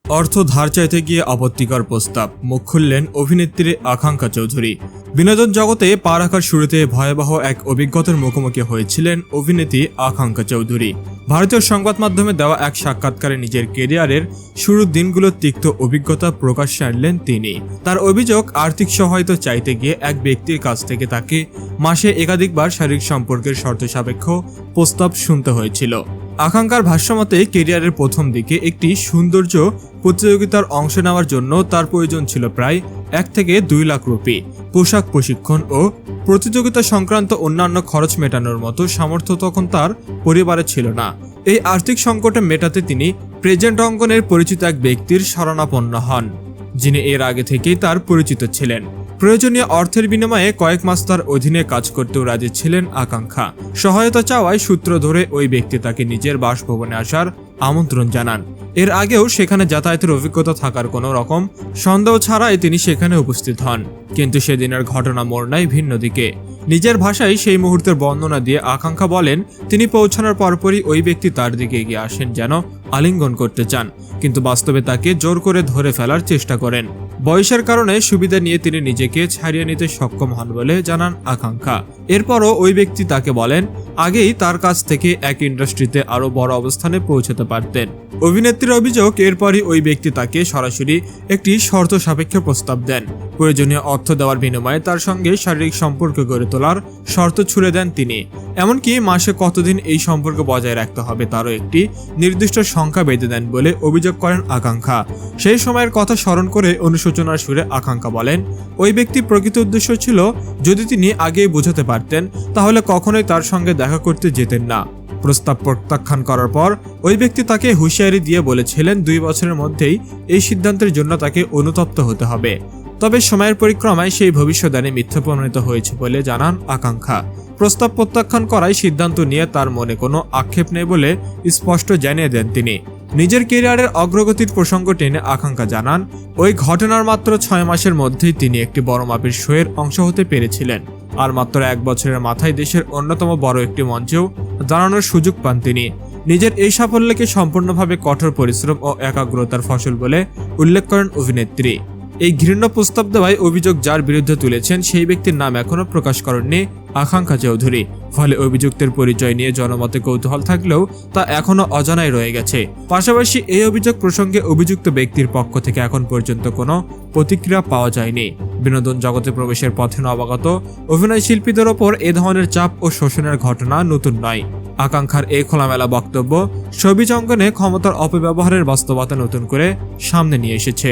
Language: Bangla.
অর্থ ধার চাইতে গিয়ে আপত্তিকর প্রস্তাব, মুখ খুললেন অভিনেত্রী আকাঙ্ক্ষা চৌধুরী। বিনোদন জগতে পা রাখার শুরুতে ভয়াবহ এক অভিজ্ঞতার মুখোমুখি হয়েছিলেন অভিনেত্রী আকাঙ্ক্ষা চৌধুরী। ভারতীয় সংবাদ মাধ্যমে দেওয়া এক সাক্ষাৎকারে নিজের কেরিয়ারের শুরুর দিনগুলোর তিক্ত অভিজ্ঞতা প্রকাশ্যে আনলেন তিনি। তার অভিযোগ, আর্থিক সহায়তা চাইতে গিয়ে এক ব্যক্তির কাছ থেকে তাকে মাসে একাধিকবার শারীরিক সম্পর্কের শর্ত সাপেক্ষ প্রস্তাব শুনতে হয়েছিল। আকাঙ্ক্ষার ভাষ্যমতে, কেরিয়ারের প্রথম দিকে একটি সৌন্দর্য প্রতিযোগিতার অংশ নেওয়ার জন্য তার প্রয়োজন ছিল প্রায় 1 থেকে 2 লাখ রুপি। পোশাক, প্রশিক্ষণ ও প্রতিযোগিতা সংক্রান্ত অন্যান্য খরচ মেটানোর মতো সামর্থ্য তখন তার পরিবারে ছিল না। এই আর্থিক সংকটে মেটাতে তিনি প্রেজেন্ট অঙ্গনের পরিচিত এক ব্যক্তির শরণাপন্ন হন, যিনি এর আগে থেকেই তার পরিচিত ছিলেন। প্রয়োজনীয় অর্থের বিনিময়ে কয়েক মাস তার অধীনে কাজ করতেও রাজি ছিলেন আকাঙ্ক্ষা। সহায়তা চাওয়ায় সূত্র ধরে ওই ব্যক্তি তাকে নিজের বাসভবনে আসার আমন্ত্রণ জানান। এর আগেও সেখানে যাতায়াতের অভিজ্ঞতা থাকার কোনো রকম সন্দেহ ছাড়াই তিনি সেখানে উপস্থিত হন। কিন্তু সেদিনের ঘটনা মোড় নেয় ভিন্ন দিকে। নিজের ভাষায় সেই মুহূর্তের বর্ণনা দিয়ে আকাঙ্ক্ষা বলেন, তিনি পৌঁছানোর পরপরই ওই ব্যক্তি তার দিকে এগিয়ে আসেন যেন আলিঙ্গন করতে চান, কিন্তু বাস্তবে তাকে জোর করে ধরে ফেলার চেষ্টা করেন। বয়সের কারণে সুবিধা নিয়ে তিনি নিজেকে ছাড়িয়ে নিতে সক্ষম হন বলে জানান আকাঙ্ক্ষা। এরপরও ওই ব্যক্তি তাকে বলেন, আগেই তার কাছ থেকে এক ইন্ডাস্ট্রিতে আরো বড় অবস্থানে পৌঁছাতে পারতেন। অভিনেত্রীর অভিযোগ, এরপরই ওই ব্যক্তি তাকে সরাসরি একটি শর্ত সাপেক্ষ প্রস্তাব দেন। প্রয়োজনীয় অর্থ দেওয়ার বিনিময়ে তার সঙ্গে শারীরিক সম্পর্ক গড়ে তোলার শর্ত ছুড়ে দেন তিনি। এমনকি মাসে কতদিন এই সম্পর্ক বজায় রাখতে হবে তারও একটি নির্দিষ্ট সংখ্যা বেঁধে দেন বলে অভিযোগ করেন আকাঙ্ক্ষা। সেই সময়ের কথা স্মরণ করে অনুশোচনার সুরে আকাঙ্ক্ষা বলেন, ওই ব্যক্তির প্রকৃত উদ্দেশ্য ছিল, যদি তিনি আগেই বোঝাতে পারতেন তাহলে কখনোই তার সঙ্গে দেখা করতে যেতেন না। প্রস্তাব প্রত্যাখ্যান করার পর ওই ব্যক্তি তাকে হুঁশিয়ারি দিয়ে বলেছিলেন 2 বছরের মধ্যেই এই সিদ্ধান্তের জন্য তাকে অনুতপ্ত হতে হবে। তবে সময়ের পরিক্রমায় সেই ভবিষ্যদ্বাণী মিথ্যা প্রমাণিত হয়েছে বলে জানান আকাঙ্ক্ষা। প্রস্তাব প্রত্যাখ্যান করায় সিদ্ধান্ত নিয়ে তার মনে কোনো আক্ষেপ নেই বলে স্পষ্ট জানিয়ে দেন তিনি। নিজের ক্যারিয়ারের অগ্রগতির প্রসঙ্গ টেনে আকাঙ্ক্ষা জানান, ওই ঘটনার মাত্র 6 মাসের মধ্যেই তিনি একটি বড় মাপের শোয়ের অংশ হতে পেরেছিলেন। আর মাত্র 1 বছরের মাথায় দেশের অন্যতম বড় একটি মঞ্চেও দাঁড়ানোর সুযোগ পান তিনি। নিজের এই সাফল্যকে সম্পূর্ণভাবে কঠোর পরিশ্রম ও একাগ্রতার ফসল বলে উল্লেখ করেন অভিনেত্রী। এই ঘৃণ্য প্রস্তাব দেওয়ায় অভিযোগ যার বিরুদ্ধে তুলেছেন সেই ব্যক্তির নাম এখনও প্রকাশ করেননি আকাঙ্ক্ষা চৌধুরী। ফলে অভিযুক্তের পরিচয় নিয়ে জনমতে কৌতূহল থাকলেও তা এখনও অজানাই রয়ে গেছে। পাশাপাশি এই অভিযোগ প্রসঙ্গে অভিযুক্ত ব্যক্তির পক্ষ থেকে এখন পর্যন্ত কোনো প্রতিক্রিয়া পাওয়া যায়নি। বিনোদন জগতে প্রবেশের পথে নবাগত অভিনয় শিল্পীদের ওপর এ ধরনের চাপ ও শোষণের ঘটনা নতুন নয়। আকাঙ্ক্ষার এই খোলামেলা বক্তব্য ছবি অঙ্গনে ক্ষমতার অপব্যবহারের বাস্তবতা নতুন করে সামনে নিয়ে এসেছে।